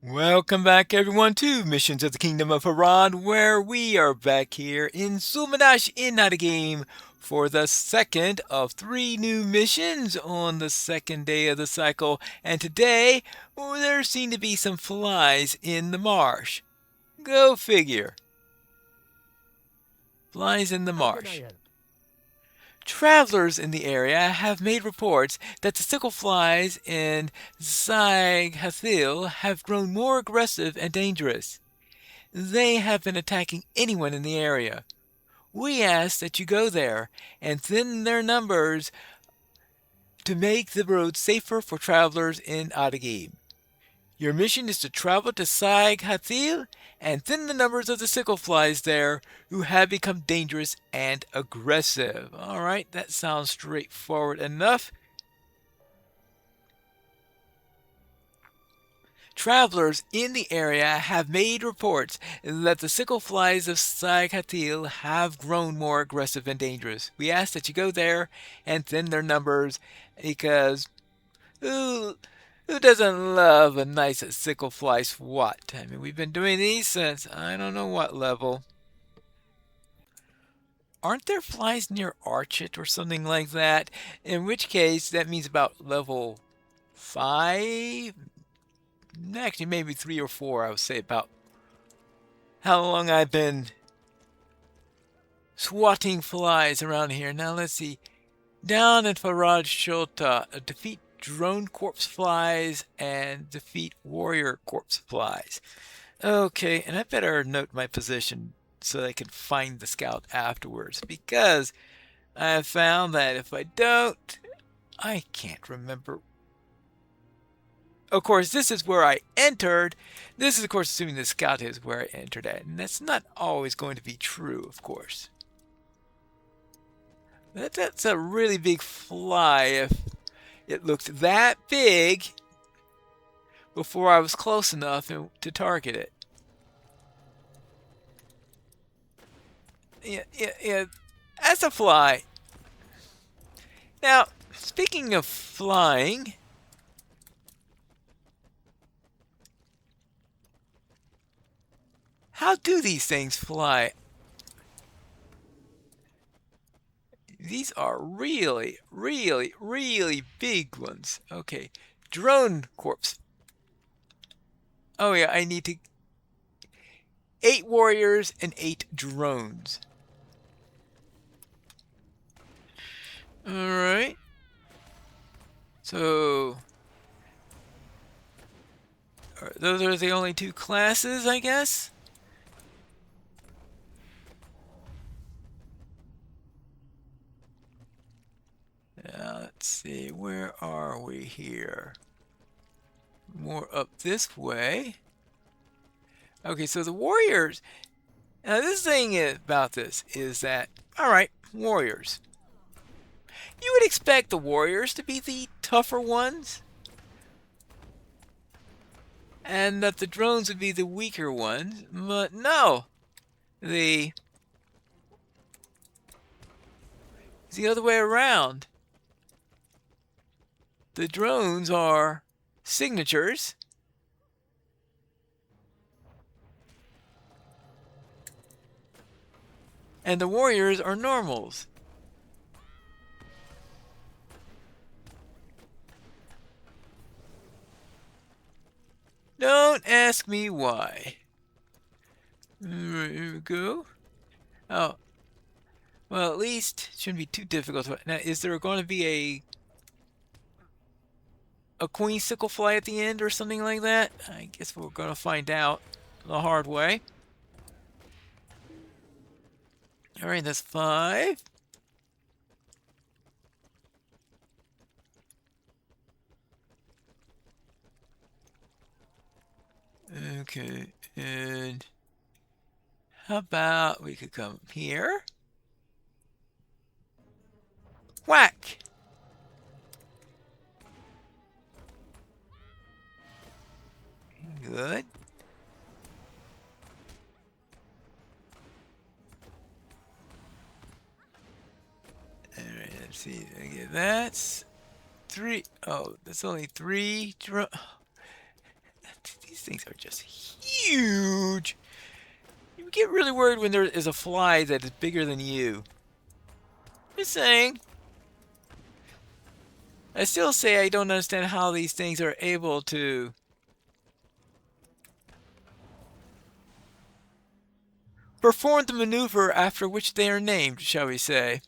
Welcome back, everyone, to Missions of the Kingdom of Harad, where we are back here in Sul Madásh in Not Game for the second of three new missions on the second day of the cycle. And today, there seem to be some flies in the marsh. Go figure. Flies in the How can I marsh. help? Travelers in the area have made reports that the sickle flies in Zyghathil have grown more aggressive and dangerous. They have been attacking anyone in the area. We ask that you go there and thin their numbers to make the road safer for travelers in Adagim. Your mission is to travel to Saig Hathil and thin the numbers of the sickle flies there who have become dangerous and aggressive. Alright, that sounds straightforward enough. Travelers in the area have made reports that the sickle flies of Saikatil have grown more aggressive and dangerous. We ask that you go there and thin their numbers because who, who doesn't love a nice sickle fly swat? I mean, we've been doing these since I don't know what level. Aren't there flies near Archit or something like that? In which case, that means about level 5, actually maybe 3 or 4. I would say about how long I've been swatting flies around here. Now let's see. Down at Farad Shota, defeat drone corpse flies and defeat warrior corpse flies. Okay, and I better note my position so I can find the scout afterwards because I have found that if I don't, I can't remember. Of course, this is where I entered. This is, of course, assuming the scout is where I entered at, and that's not always going to be true, of course. That's a really big fly if it looked that big before I was close enough to target it. Yeah, that's a fly. Now, speaking of flying, how do these things fly? These are really, really, really big ones. Okay, drone corpse. Oh yeah, I need to 8 warriors and 8 drones. Alright. So, those are the only 2 classes, I guess? Now, let's see, where are we here? More up this way. Okay, so the warriors. Now, this thing about this is that, alright, warriors. You would expect the warriors to be the tougher ones, and that the drones would be the weaker ones, but no. The It's the other way around. The drones are signatures, and the warriors are normals. Don't ask me why. Here we go. Oh, well, at least it shouldn't be too difficult. Now, is there going to be a queen sickle fly at the end or something like that? I guess we're going to find out the hard way. All right, that's 5. Okay, and how about we could come here? Whack! Good. Alright, let's see. Okay, that's 3. Oh, that's only 3. things are just huge. You get really worried when there is a fly that is bigger than you. Just saying. I still say I don't understand how these things are able to perform the maneuver after which they are named, shall we say.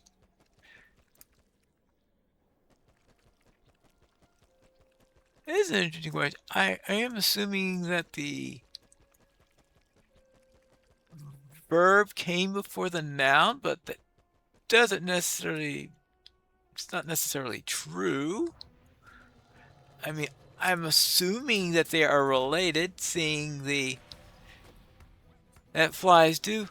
It is an interesting question. I am assuming that the verb came before the noun, but that doesn't necessarily, it's not necessarily true. I mean, I'm assuming that they are related, seeing that flies do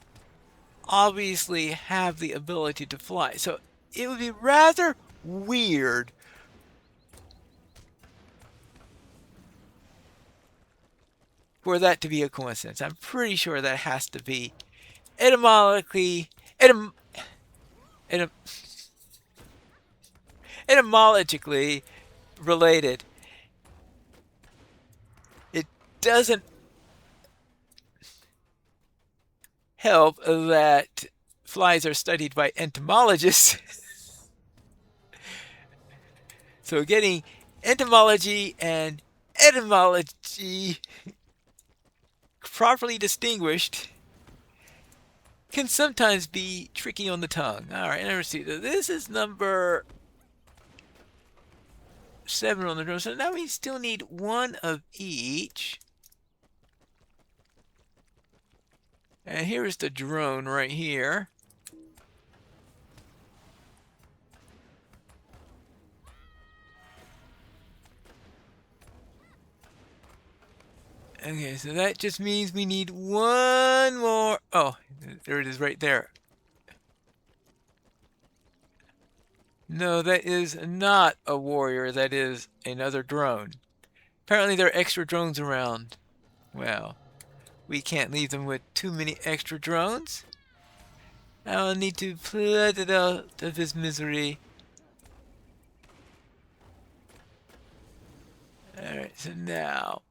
obviously have the ability to fly. So it would be rather weird for that to be a coincidence. I'm pretty sure that has to be etymologically related. It doesn't help that flies are studied by entomologists. So getting entomology and etymology properly distinguished can sometimes be tricky on the tongue. All right, let's see. This is number 7 on the drone. So now we still need one of each. And here's the drone right here. Okay, so that just means we need one more. Oh, there it is right there. No, that is not a warrior. That is another drone. Apparently there are extra drones around. Well, we can't leave them with too many extra drones. I'll need to put it out of his misery. Alright, so now.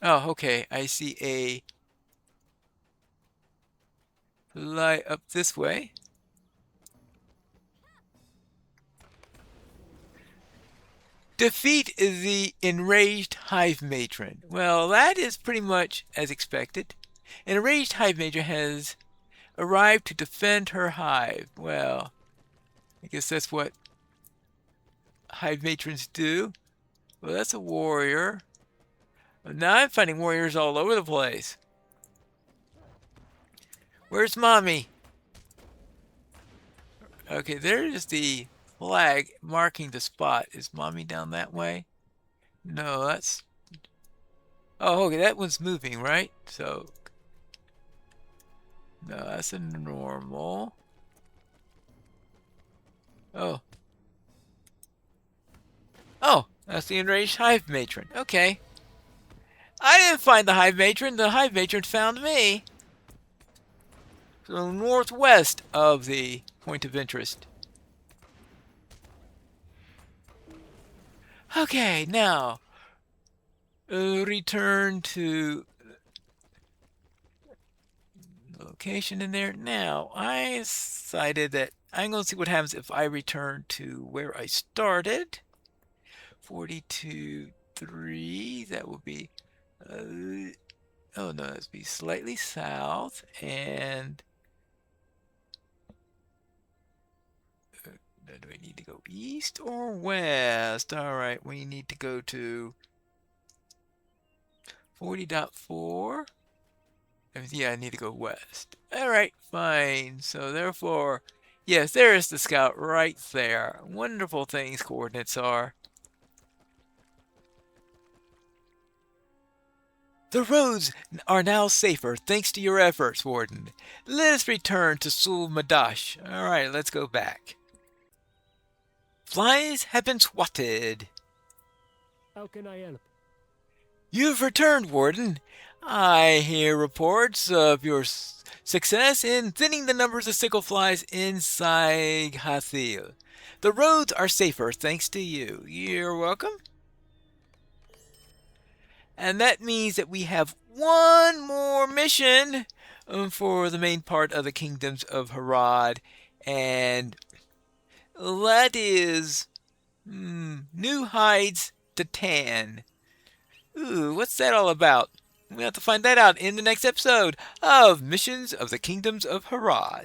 Oh, okay. I see a fly up this way. Defeat the enraged hive matron. Well, that is pretty much as expected. An enraged hive matron has arrived to defend her hive. Well, I guess that's what hive matrons do. Well, that's a warrior. Now I'm finding warriors all over the place. Where's Mommy? Okay, there's the flag marking the spot. Is Mommy down that way? No, that's... Oh, okay, that one's moving, right? So... No, that's a normal. Oh. Oh, that's the enraged hive matron. Okay. I didn't find the hive matron. The hive matron found me. So northwest of the point of interest. Okay, now return to location in there. Now I decided that I'm going to see what happens if I return to where I started. 42.3. That will be. Oh no, that'd be slightly south and. Do we need to go east or west? All right, we need to go to 40.4. Yeah, I need to go west. All right, fine. So therefore, yes, there is the scout right there. Wonderful things coordinates are. The roads are now safer thanks to your efforts, Warden. Let us return to Sul Madásh. All right, let's go back. Flies have been swatted. How can I help? You've returned, Warden. I hear reports of your success in thinning the numbers of sickle flies inside Hathil. The roads are safer thanks to you. You're welcome. And that means that we have one more mission for the main part of the kingdoms of Harad. And that is New Hides to Tan. Ooh, what's that all about? We have to find that out in the next episode of Missions of the Kingdoms of Harad.